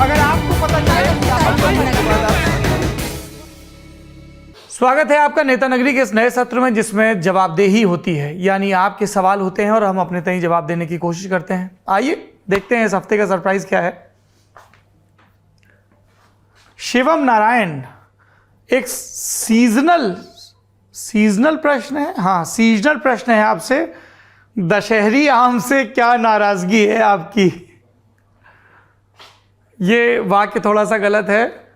अगर आपको पता चलेगा। स्वागत है आपका नेता नगरी के इस नए सत्र में, जिसमें जवाबदेही होती है, यानी आपके सवाल होते हैं और हम अपने तय जवाब देने की कोशिश करते हैं। आइए देखते हैं इस हफ्ते का सरप्राइज क्या है। शिवम नारायण, एक सीजनल प्रश्न है। हाँ, सीजनल प्रश्न है आपसे। दशहरी आम से क्या नाराजगी है आपकी? ये वाक्य थोड़ा सा गलत है।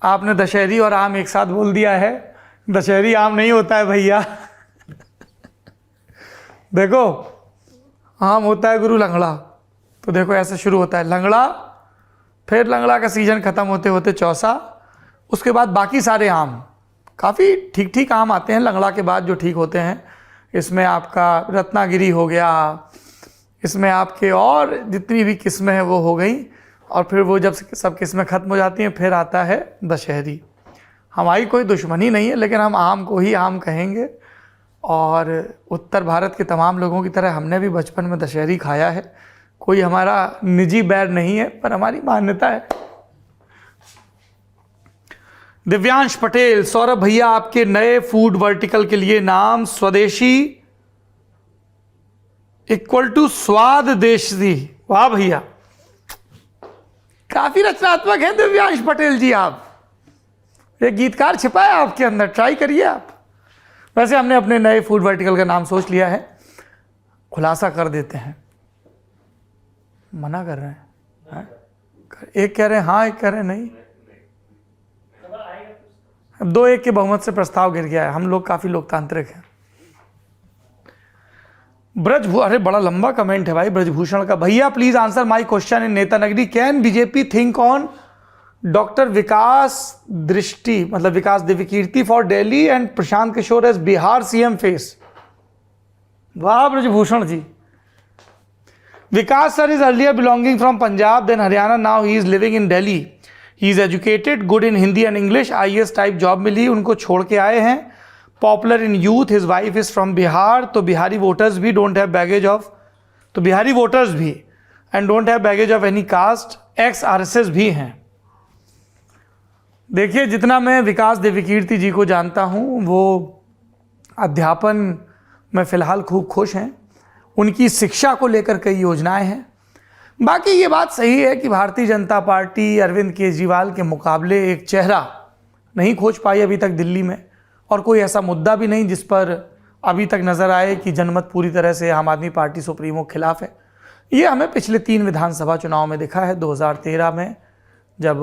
आपने दशहरी और आम एक साथ बोल दिया है। दशहरी आम नहीं होता है भैया। देखो, आम होता है गुरु लंगड़ा। तो देखो ऐसे शुरू होता है लंगड़ा, फिर लंगड़ा का सीजन खत्म होते होते चौसा, उसके बाद बाकी सारे आम काफ़ी ठीक ठीक आम आते हैं लंगड़ा के बाद जो ठीक होते हैं। इसमें आपका रत्नागिरी हो गया, इसमें आपके और जितनी भी किस्में हैं वो हो गई, और फिर वो जब सब किस्में ख़त्म हो जाती हैं फिर आता है दशहरी। हमारी कोई दुश्मनी नहीं है, लेकिन हम आम को ही आम कहेंगे। और उत्तर भारत के तमाम लोगों की तरह हमने भी बचपन में दशहरी खाया है। कोई हमारा निजी बैर नहीं है, पर हमारी मान्यता है। दिव्यांश पटेल, सौरभ भैया आपके नए फूड वर्टिकल के लिए नाम स्वदेशी इक्वल टू स्वाद देशी। वाह भैया, काफी रचनात्मक है दिव्यांश पटेल जी आप। एक गीतकार छिपा है आपके अंदर, ट्राई करिए आप। वैसे हमने अपने नए फूड वर्टिकल का नाम सोच लिया है, खुलासा कर देते हैं। मना कर रहे हैं? एक कह रहे हैं हाँ, एक कह रहे हैं नहीं। 2-1 के बहुमत से प्रस्ताव गिर गया है। हम लोग काफी लोकतांत्रिक हैं। अरे बड़ा लंबा कमेंट है भाई ब्रजभूषण का। भैया please answer my question in Netanagari, can BJP think on doctor Vikas Drishti, मतलब Vikas Divyakirti for Delhi and Prashant Kishor as Bihar CM face? वाह Brajbhushan ji. Vikas sir is earlier belonging from Punjab then Haryana, now he is living in Delhi. He is educated, good in Hindi and English, IAS type job मिली, उनको छोड़ के आए हैं। Popular in youth, his wife is from Bihar. तो Bihari voters भी don't have baggage of, तो Bihari voters भी and don't have baggage of any caste. X RSS भी हैं। देखिए, जितना मैं विकास दिव्यकीर्ति जी को जानता हूँ, वो अध्यापन में फ़िलहाल खूब खुश हैं। उनकी शिक्षा को लेकर कई योजनाएं हैं। बाकी ये बात सही है कि भारतीय जनता पार्टी अरविंद केजरीवाल के मुकाबले एक चेहरा नहीं खोज पाई अभी तक दिल्ली में, और कोई ऐसा मुद्दा भी नहीं जिस पर अभी तक नज़र आए कि जनमत पूरी तरह से आम आदमी पार्टी सुप्रीमो के खिलाफ है। ये हमें पिछले 3 विधानसभा चुनाव में दिखा है। 2013 में जब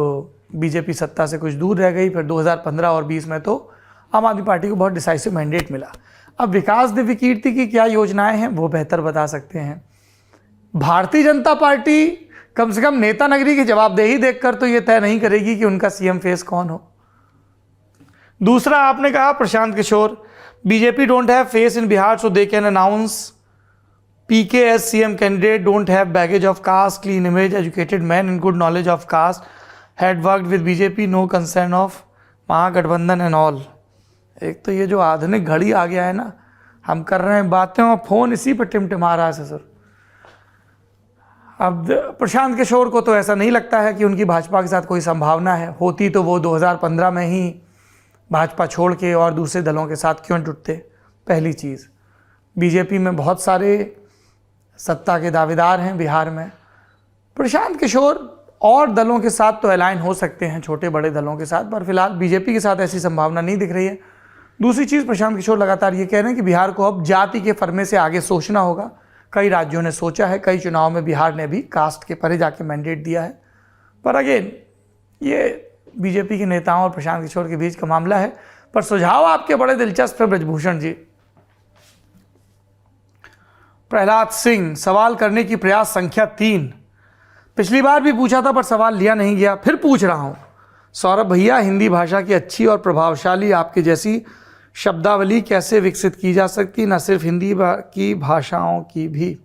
बीजेपी सत्ता से कुछ दूर रह गई, फिर 2015 और 20 में तो आम आदमी पार्टी को बहुत डिसाइसिव मैंडेट मिला। अब विकास दिव्यकीर्ति की क्या योजनाएं हैं वो बेहतर बता सकते हैं। भारतीय जनता पार्टी कम से कम नेता नगरी की जवाबदेही देखकर तो ये तय नहीं करेगी कि उनका सीएम फेस कौन हो। दूसरा, आपने कहा Prashant Kishor, BJP don't have face in Bihar so they can announce PK as CM candidate, don't have baggage of caste, clean image, educated man in good knowledge of caste, had worked with BJP, no concern of Mahagathbandhan and all. एक तो ये जो आधुनिक घड़ी आ गया है ना, हम कर रहे हैं बातें और फोन इसी पर टिमटिमा रहा है ससुर। अब प्रशांत किशोर को तो ऐसा नहीं लगता है कि उनकी भाजपा के साथ कोई संभावना है। होती तो वो 2015 में ही भाजपा छोड़ के और दूसरे दलों के साथ क्यों जुटते। पहली चीज़, बीजेपी में बहुत सारे सत्ता के दावेदार हैं बिहार में। प्रशांत किशोर और दलों के साथ तो अलाइन हो सकते हैं, छोटे बड़े दलों के साथ, पर फिलहाल बीजेपी के साथ ऐसी संभावना नहीं दिख रही है। दूसरी चीज़, प्रशांत किशोर लगातार ये कह रहे हैं कि बिहार को अब जाति के फर्मे से आगे सोचना होगा। कई राज्यों ने सोचा है, कई चुनाव में बिहार ने भी कास्ट के परे जाके मैंडेट दिया है। पर अगेन, ये बीजेपी के नेताओं और प्रशांत किशोर के बीच का मामला है। पर सुझाव आपके बड़े दिलचस्प है ब्रजभूषण जी। प्रहलाद सिंह, सवाल करने की प्रयास संख्या 3। पिछली बार भी पूछा था पर सवाल लिया नहीं गया, फिर पूछ रहा हूं। सौरभ भैया, हिंदी भाषा की अच्छी और प्रभावशाली आपके जैसी शब्दावली कैसे विकसित की जा सकती, न सिर्फ हिंदी की भाषाओं की भी?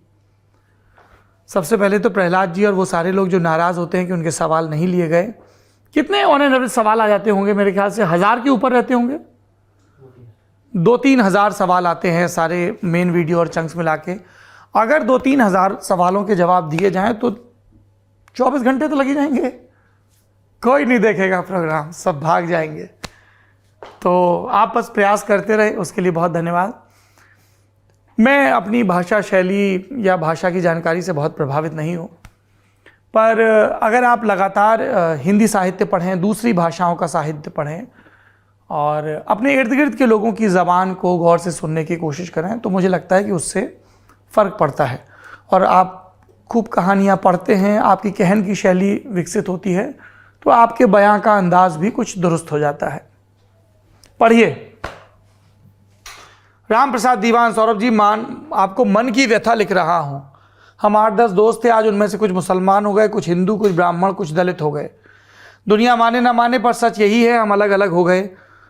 सबसे पहले तो प्रहलाद जी और वो सारे लोग जो नाराज़ होते हैं कि उनके सवाल नहीं लिए गए, कितने ऑन एन एवरेज सवाल आ जाते होंगे? मेरे ख्याल से 1000 के ऊपर रहते होंगे। 2-3 हज़ार सवाल आते हैं सारे मेन वीडियो और चंक्स मिला के। अगर 2-3 हज़ार सवालों के जवाब दिए जाएं तो 24 घंटे तो लग ही जाएंगे। कोई नहीं देखेगा प्रोग्राम, सब भाग जाएंगे। तो आप बस प्रयास करते रहे, उसके लिए बहुत धन्यवाद। मैं अपनी भाषा शैली या भाषा की जानकारी से बहुत प्रभावित नहीं हूँ, पर अगर आप लगातार हिंदी साहित्य पढ़ें, दूसरी भाषाओं का साहित्य पढ़ें और अपने इर्द गिर्द के लोगों की ज़बान को गौर से सुनने की कोशिश करें, तो मुझे लगता है कि उससे फ़र्क पड़ता है। और आप खूब कहानियाँ पढ़ते हैं, आपकी कहन की शैली विकसित होती है, तो आपके बयां का अंदाज भी कुछ दुरुस्त हो जाता है। पढ़िए। राम प्रसाद दीवान, सौरभ जी, आपको मन की व्यथा लिख रहा हूँ। हम 8-10 दोस्त थे, आज उनमें से कुछ मुसलमान हो गए, कुछ हिंदू, कुछ ब्राह्मण, कुछ दलित हो गए। दुनिया माने ना माने, पर सच यही है, हम अलग अलग हो गए।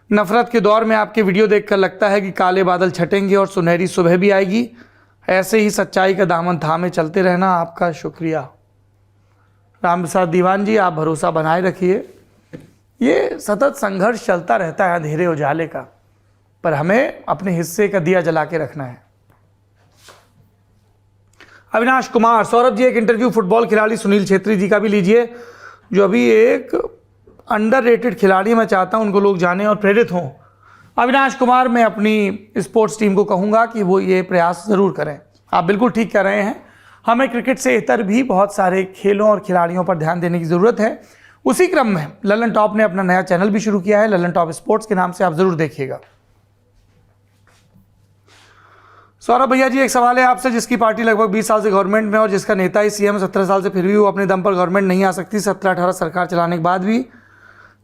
नफरत के दौर में आपके वीडियो देखकर लगता है कि काले बादल छटेंगे और सुनहरी सुबह भी आएगी। ऐसे ही सच्चाई का दामन थामे चलते रहना। आपका शुक्रिया। राम प्रसाद दीवान जी, आप भरोसा बनाए रखिए। ये सतत संघर्ष चलता रहता है अंधेरे उजाले का, पर हमें अपने हिस्से का दिया जला के रखना है। अविनाश कुमार, सौरभ जी एक इंटरव्यू फुटबॉल खिलाड़ी सुनील छेत्री जी का भी लीजिए, जो अभी एक अंडररेटेड खिलाड़ी, मैं चाहता हूं उनको लोग जाने और प्रेरित हों। अविनाश कुमार, मैं अपनी स्पोर्ट्स टीम को कहूंगा कि वो ये प्रयास ज़रूर करें। आप बिल्कुल ठीक कह रहे हैं, हमें क्रिकेट से इतर भी बहुत सारे खेलों और खिलाड़ियों पर ध्यान देने की ज़रूरत है। उसी क्रम में ललन टॉप ने अपना नया चैनल भी शुरू किया है, ललन टॉप स्पोर्ट्स के नाम से, आप ज़रूर देखिएगा। सौरभ भैया जी, एक सवाल है आपसे, जिसकी पार्टी लगभग 20 साल से गवर्नमेंट में और जिसका नेता ही सीएम 17 साल से, फिर भी वो अपने दम पर गवर्नमेंट नहीं आ सकती 17-18 सरकार चलाने के बाद भी।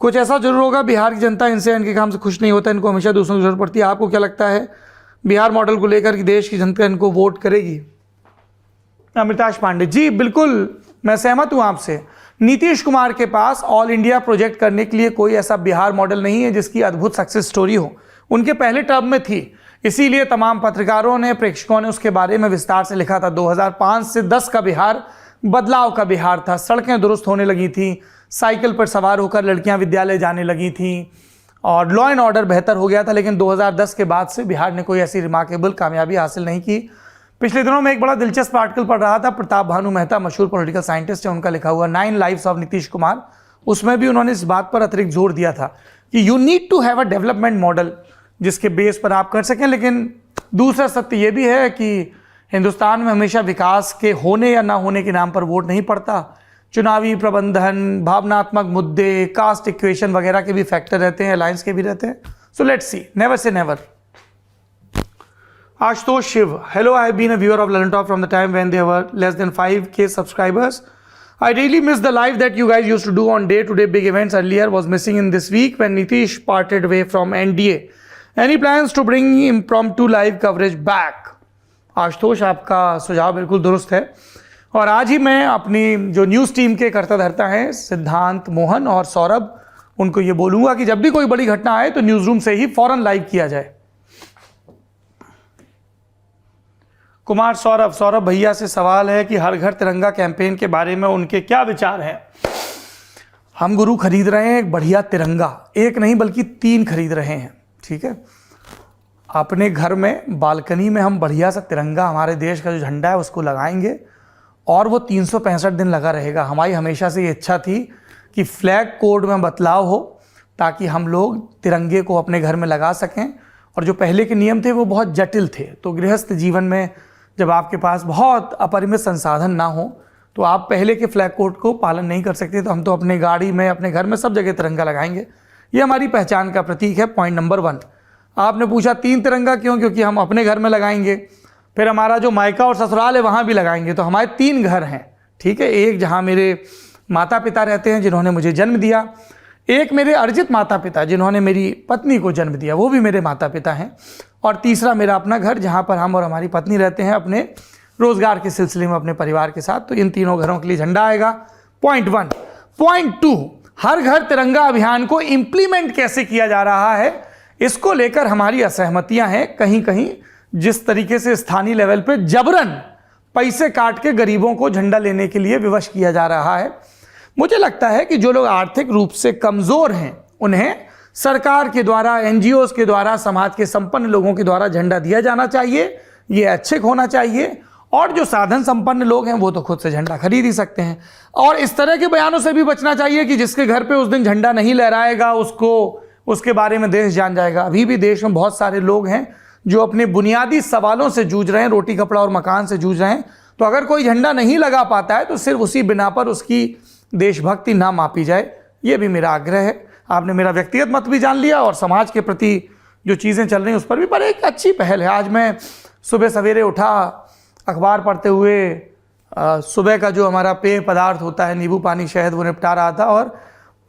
कुछ ऐसा जरूर होगा, बिहार की जनता इनसे, इनके काम से खुश नहीं होता, इनको हमेशा दूसरों की जरूरत पड़ती है। आपको क्या लगता है बिहार मॉडल को लेकर कि देश की जनता इनको वोट करेगी? अमृताश पांडे जी, बिल्कुल मैं सहमत हूँ आपसे। नीतीश कुमार के पास ऑल इंडिया प्रोजेक्ट करने के लिए कोई ऐसा बिहार मॉडल नहीं है जिसकी अद्भुत सक्सेस स्टोरी हो। उनके पहले टर्म में थी, इसीलिए तमाम पत्रकारों ने, प्रेक्षकों ने उसके बारे में विस्तार से लिखा था। 2005 से 10 का बिहार बदलाव का बिहार था। सड़कें दुरुस्त होने लगी थी, साइकिल पर सवार होकर लड़कियां विद्यालय जाने लगी थीं और लॉ एंड ऑर्डर बेहतर हो गया था। लेकिन 2010 के बाद से बिहार ने कोई ऐसी रिमार्केबल कामयाबी हासिल नहीं की। पिछले दिनों में एक बड़ा दिलचस्प आर्टिकल पढ़ रहा था, प्रताप भानु मेहता मशहूर पॉलिटिकल साइंटिस्ट है, उनका लिखा हुआ 9 लाइव्स ऑफ नीतीश कुमार। उसमें भी उन्होंने इस बात पर अतिरिक्त जोर दिया था कि you need to have a development model जिसके बेस पर आप कर सकें। लेकिन दूसरा सत्य ये भी है कि हिंदुस्तान में हमेशा विकास के होने या ना होने के नाम पर वोट नहीं पड़ता। चुनावी प्रबंधन, भावनात्मक मुद्दे, कास्ट इक्वेशन वगैरह के भी फैक्टर रहते हैं, अलायंस के भी रहते हैं। So let's see, never say never. Ashutosh Shiv, hello, I have been a viewer of Lallan top from the time when there were less than 5K subscribers. I really miss the live that you guys used to do on day-to-day big events earlier. Was missing in this week when Nitish parted way from NDA. Any plans to bring impromptu live coverage back? Ashutosh, आपका सुझाव बिल्कुल दुरुस्त है और आज ही मैं अपनी जो न्यूज़ टीम के कर्ता धर्ता हैं सिद्धांत, मोहन और सौरभ, उनको ये बोलूँगा कि जब भी कोई बड़ी घटना आए तो न्यूज़ रूम से ही फौरन लाइव किया जाए। कुमार सौरभ भैया से सवाल है कि हर घर तिरंगा कैंपेन के बारे में उनके क्या विचार हैं। हम गुरु खरीद रहे हैं एक बढ़िया तिरंगा, एक नहीं बल्कि 3 खरीद रहे हैं, ठीक है। अपने घर में बालकनी में हम बढ़िया सा तिरंगा, हमारे देश का जो झंडा है उसको लगाएंगे और वो 365 दिन लगा रहेगा। हमारी हमेशा से ये इच्छा थी कि फ्लैग कोड में बदलाव हो ताकि हम लोग तिरंगे को अपने घर में लगा सकें। और जो पहले के नियम थे वो बहुत जटिल थे, तो गृहस्थ जीवन में जब आपके पास बहुत अपरिमित संसाधन ना हो तो आप पहले के फ्लैग कोड को पालन नहीं कर सकते। तो हम तो अपने गाड़ी में, अपने घर में, सब जगह तिरंगा लगाएंगे। ये हमारी पहचान का प्रतीक है। Point number 1। आपने पूछा 3 तिरंगा क्यों? क्योंकि हम अपने घर में लगाएंगे, फिर हमारा जो मायका और ससुराल है वहाँ भी लगाएंगे। तो हमारे 3 घर हैं, ठीक है। एक जहाँ मेरे माता पिता रहते हैं जिन्होंने मुझे जन्म दिया, एक मेरे अर्जित माता पिता जिन्होंने मेरी पत्नी को जन्म दिया, वो भी मेरे माता पिता हैं, और तीसरा मेरा अपना घर जहाँ पर हम और हमारी पत्नी रहते हैं अपने रोजगार के सिलसिले में अपने परिवार के साथ। तो इन तीनों घरों के लिए झंडा आएगा। पॉइंट 1। पॉइंट 2, हर घर तिरंगा अभियान को इम्प्लीमेंट कैसे किया जा रहा है, इसको लेकर हमारी असहमतियां हैं। कहीं कहीं जिस तरीके से स्थानीय लेवल पे जबरन पैसे काट के गरीबों को झंडा लेने के लिए विवश किया जा रहा है, मुझे लगता है कि जो लोग आर्थिक रूप से कमजोर हैं उन्हें सरकार के द्वारा, NGOs के द्वारा, समाज के संपन्न लोगों के द्वारा झंडा दिया जाना चाहिए। ये ऐच्छिक होना चाहिए और जो साधन संपन्न लोग हैं वो तो खुद से झंडा खरीद ही सकते हैं। और इस तरह के बयानों से भी बचना चाहिए कि जिसके घर पे उस दिन झंडा नहीं लहराएगा उसको उसके बारे में देश जान जाएगा। अभी भी देश में बहुत सारे लोग हैं जो अपने बुनियादी सवालों से जूझ रहे हैं, रोटी कपड़ा और मकान से जूझ रहे हैं। तो अगर कोई झंडा नहीं लगा पाता है तो सिर्फ उसी बिना पर उसकी देशभक्ति ना मापी जाए, ये भी मेरा आग्रह है। आपने मेरा व्यक्तिगत मत भी जान लिया और समाज के प्रति जो चीज़ें चल रही हैं उस पर भी, पर एक अच्छी पहल है। आज मैं सुबह सवेरे उठा, अखबार पढ़ते हुए सुबह का जो हमारा पेय पदार्थ होता है नींबू पानी शहद वो निपटा रहा था, और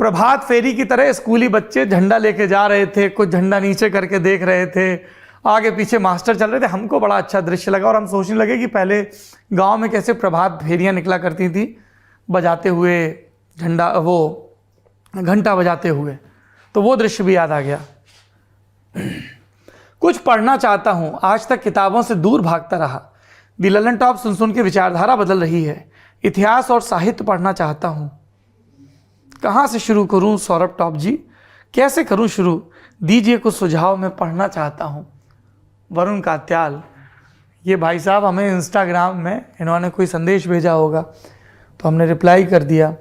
प्रभात फेरी की तरह स्कूली बच्चे झंडा लेके जा रहे थे, कुछ झंडा नीचे करके देख रहे थे, आगे पीछे मास्टर चल रहे थे। हमको बड़ा अच्छा दृश्य लगा और हम सोचने लगे कि पहले गांव में कैसे प्रभात फेरियां निकला करती थी बजाते हुए झंडा, वो घंटा बजाते हुए, तो वो दृश्य भी याद आ गया। कुछ पढ़ना चाहता हूं, आज तक किताबों से दूर भागता रहा। दी ललन टॉप सुन सुन के विचारधारा बदल रही है। इतिहास और साहित्य पढ़ना चाहता हूं, कहाँ से शुरू करूं सौरभ टॉप जी, कैसे करूं शुरू, दीजिए कुछ सुझाव, मैं पढ़ना चाहता हूं। वरुण कात्याल, ये भाई साहब हमें इंस्टाग्राम में इन्होंने कोई संदेश भेजा होगा तो हमने रिप्लाई कर दिया,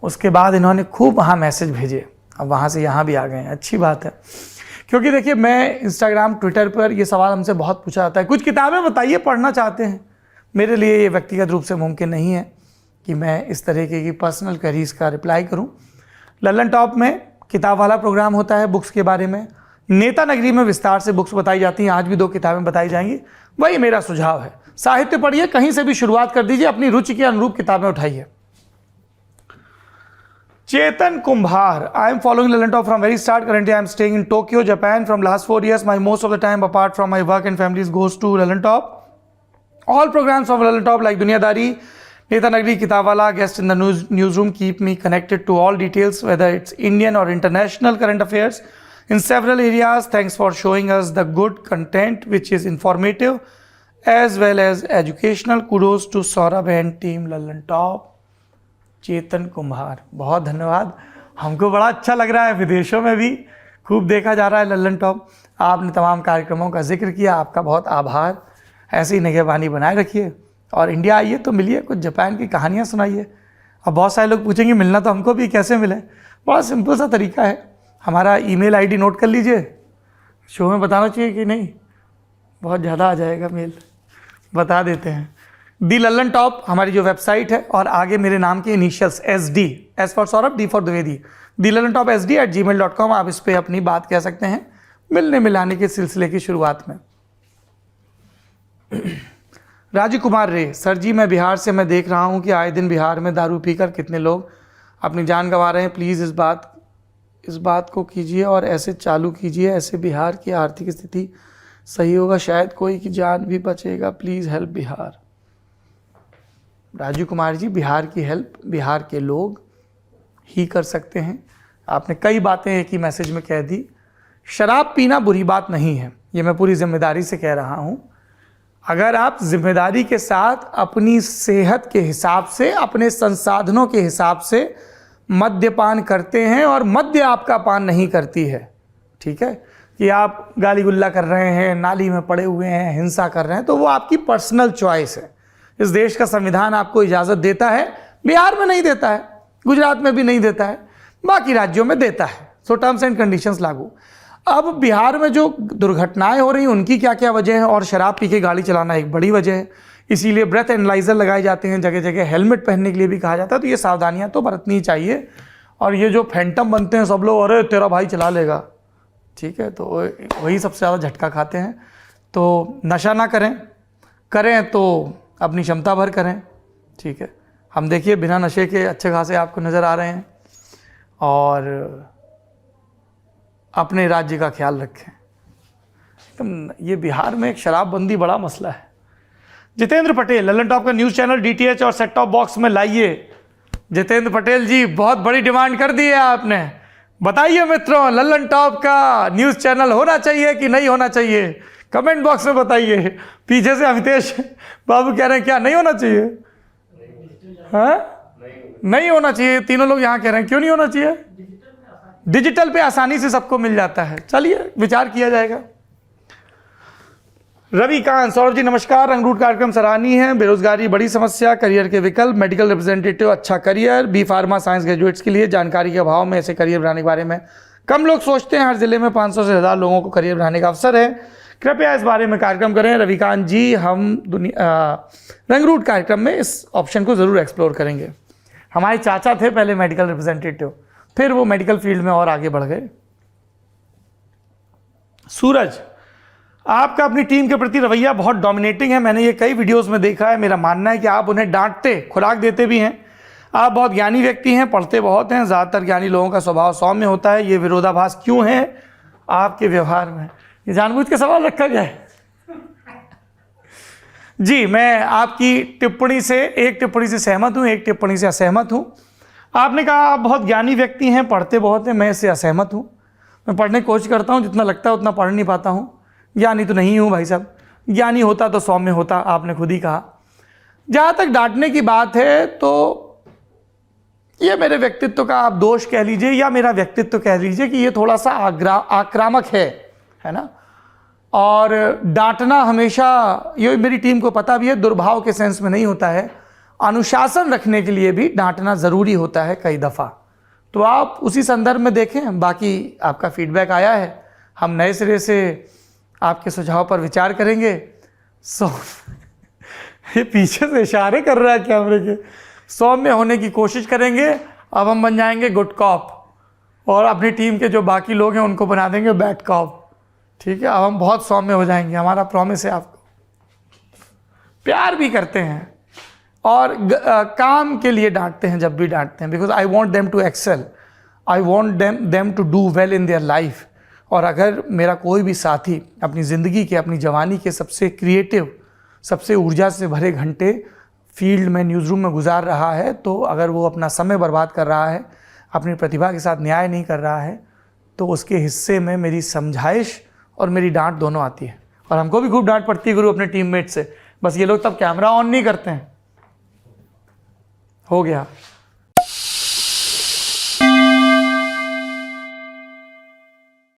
उसके बाद इन्होंने खूब वहाँ मैसेज भेजे, अब वहाँ से यहाँ भी आ गए हैं। अच्छी बात है, क्योंकि देखिए मैं इंस्टाग्राम ट्विटर पर ये सवाल हमसे बहुत पूछा जाता है, कुछ किताबें बताइए पढ़ना चाहते हैं। मेरे लिए ये व्यक्तिगत रूप से मुमकिन नहीं है कि मैं इस तरीके की पर्सनल क्वेरीज का रिप्लाई करूं। ललन टॉप में किताब वाला प्रोग्राम होता है बुक्स के बारे में, नेता नगरी में विस्तार से बुक्स बताई जाती हैं, आज भी 2 किताबें बताई जाएंगी, वही मेरा सुझाव है। साहित्य पढ़िए, कहीं से भी शुरुआत कर दीजिए, अपनी रुचि के अनुरूप किताबें उठाइए। चेतन कुंभार, I am following Lalen Top from very start. Currently, I am staying in Tokyo, Japan. From last 4 years, my most of the time, apart from my work and families, goes to Lalen Top. All programs of Lalen Top, like Duniadari, Neta Nagri, Kitabwala, guest in the newsroom, keep me connected to all details, whether it's Indian or international current affairs in several areas. Thanks for showing us the good content, which is informative as well as educational. Kudos to Saurabh and team Lalen Top. चेतन कुम्हार, बहुत धन्यवाद। हमको बड़ा अच्छा लग रहा है, विदेशों में भी खूब देखा जा रहा है ललन टॉप। आपने तमाम कार्यक्रमों का जिक्र किया, आपका बहुत आभार। ऐसी निगहबानी बनाए रखिए और इंडिया आइए तो मिलिए, कुछ जापान की कहानियाँ सुनाइए। अब बहुत सारे लोग पूछेंगे मिलना तो हमको भी कैसे मिले, बहुत सिंपल सा तरीका है। हमारा ईमेल आईडी नोट कर लीजिए, शो में बताना चाहिए कि नहीं, बहुत ज़्यादा आ जाएगा मेल, बता देते हैं। दी ललन टॉप हमारी जो वेबसाइट है, और आगे मेरे नाम के initials SD, S for Saurabh, D for Dwivedi, the Lalan top SD@gmail.com। आप इस पर अपनी बात कह सकते हैं मिलने मिलाने के सिलसिले की शुरुआत में। राजू कुमार रे, सर जी मैं बिहार से, मैं देख रहा हूँ कि आए दिन बिहार में दारू पीकर कितने लोग अपनी जान गंवा रहे हैं। प्लीज़ इस बात को कीजिए और ऐसे चालू कीजिए, ऐसे बिहार की आर्थिक स्थिति सही होगा, शायद कोई की जान भी बचेगा। Please help Bihar. राजू कुमार जी, बिहार की हेल्प बिहार के लोग ही कर सकते हैं। आपने कई बातें एक ही मैसेज में कह दी। शराब पीना बुरी बात नहीं है, ये मैं पूरी जिम्मेदारी से कह रहा हूँ। अगर आप जिम्मेदारी के साथ अपनी सेहत के हिसाब से, अपने संसाधनों के हिसाब से मद्यपान करते हैं और मद्य आपका पान नहीं करती है, ठीक है, कि आप गाली गुल्ला कर रहे हैं, नाली में पड़े हुए हैं, हिंसा कर रहे हैं, तो वो आपकी पर्सनल चॉइस है। इस देश का संविधान आपको इजाज़त देता है, बिहार में नहीं देता है, गुजरात में भी नहीं देता है, बाकी राज्यों में देता है। सो टर्म्स एंड कंडीशंस लागू। अब बिहार में जो दुर्घटनाएं हो रही हैं उनकी क्या क्या वजह है, और शराब पी के गाड़ी चलाना एक बड़ी वजह है। इसीलिए ब्रेथ एनालाइजर लगाए जाते हैं, जगह जगह हेलमेट पहनने के लिए भी कहा जाता है। तो ये सावधानियाँ तो बरतनी चाहिए। और ये जो फैंटम बनते हैं सब लोग, अरे तेरा भाई चला लेगा, ठीक है, तो वही सबसे ज़्यादा झटका खाते हैं। तो नशा ना करें तो अपनी क्षमता भर करें, ठीक है। हम देखिए बिना नशे के अच्छे खासे आपको नज़र आ रहे हैं, और अपने राज्य का ख्याल रखें। तो ये बिहार में एक शराबबंदी बड़ा मसला है। जितेंद्र पटेल, ललन टॉप का न्यूज़ चैनल DTH और सेट टॉप बॉक्स में लाइए। जितेंद्र पटेल जी, बहुत बड़ी डिमांड कर दी है आपने। बताइए मित्रों, ललन टॉप का न्यूज़ चैनल होना चाहिए कि नहीं होना चाहिए, कमेंट बॉक्स में बताइए। पीछे से अमितेश बाबू कह रहे हैं क्या नहीं होना चाहिए, हाँ नहीं होना चाहिए। तीनों लोग यहाँ कह रहे हैं क्यों नहीं होना चाहिए, डिजिटल पे आसानी से सबको मिल जाता है। चलिए विचार किया जाएगा। रविकांत, सौरभ जी नमस्कार। रंगरूट कार्यक्रम सराहनीय है। बेरोजगारी बड़ी समस्या, करियर के विकल्प, मेडिकल रिप्रेजेंटेटिव अच्छा career, B pharma science graduates के लिए जानकारी के अभाव में ऐसे करियर बनाने के बारे में कम लोग सोचते हैं। हर जिले में 500 से 1000 लोगों को करियर बनाने का अवसर है। कृपया इस बारे में कार्यक्रम करें। रविकांत जी, हम रंगरूट कार्यक्रम में इस ऑप्शन को ज़रूर एक्सप्लोर करेंगे। हमारे चाचा थे पहले मेडिकल रिप्रेजेंटेटिव, फिर वो मेडिकल फील्ड में और आगे बढ़ गए। सूरज, आपका अपनी टीम के प्रति रवैया बहुत डोमिनेटिंग है। मैंने ये कई वीडियोस में देखा है। मेरा मानना है कि आप उन्हें डांटते, खुराक देते भी हैं। आप बहुत ज्ञानी व्यक्ति हैं, पढ़ते बहुत हैं। ज़्यादातर ज्ञानी लोगों का स्वभाव सौम्य होता है। ये विरोधाभास क्यों है आपके व्यवहार में? ये जानबूझ के सवाल रखा गया है। जी, मैं आपकी टिप्पणी से, एक टिप्पणी से सहमत हूँ, एक टिप्पणी से असहमत हूँ। आपने कहा आप बहुत ज्ञानी व्यक्ति हैं, पढ़ते बहुत हैं। मैं इससे असहमत हूँ। मैं पढ़ने की कोशिश करता हूँ, जितना लगता है उतना पढ़ नहीं पाता हूँ। ज्ञानी तो नहीं हूँ भाई साहब। ज्ञानी होता तो सौम्य होता, आपने खुद ही कहा। जहाँ तक डांटने की बात है तो ये मेरे व्यक्तित्व का आप दोष कह लीजिए या मेरा व्यक्तित्व कह लीजिए कि ये थोड़ा सा आक्रामक है ना। और डांटना हमेशा, ये मेरी टीम को पता भी है, दुर्भाव के सेंस में नहीं होता है। अनुशासन रखने के लिए भी डांटना ज़रूरी होता है कई दफ़ा। तो आप उसी संदर्भ में देखें। बाकी आपका फीडबैक आया है, हम नए सिरे से आपके सुझाव पर विचार करेंगे। ये पीछे से इशारे कर रहा है कैमरे के। सौम्य होने की कोशिश करेंगे। अब हम बन जाएंगे गुड कॉप और अपनी टीम के जो बाकी लोग हैं उनको बना देंगे बैड कॉप। ठीक है, अब हम बहुत सौम्य हो जाएंगे, हमारा प्रॉमिस है आपको। प्यार भी करते हैं और काम के लिए डांटते हैं जब भी डांटते हैं, because I want them to excel, I want them to do well in their life. और अगर मेरा कोई भी साथी अपनी ज़िंदगी के, अपनी जवानी के सबसे क्रिएटिव, सबसे ऊर्जा से भरे घंटे फील्ड में, न्यूज़ रूम में गुजार रहा है, तो अगर वो अपना समय बर्बाद कर रहा है, अपनी प्रतिभा के साथ न्याय नहीं कर रहा है, तो उसके हिस्से में मेरी समझाइश और मेरी डांट दोनों आती है। और हमको भी खूब डांट पड़ती है गुरु अपने टीममेट से। बस ये लोग तब कैमरा ऑन नहीं करते हैं। हो गया।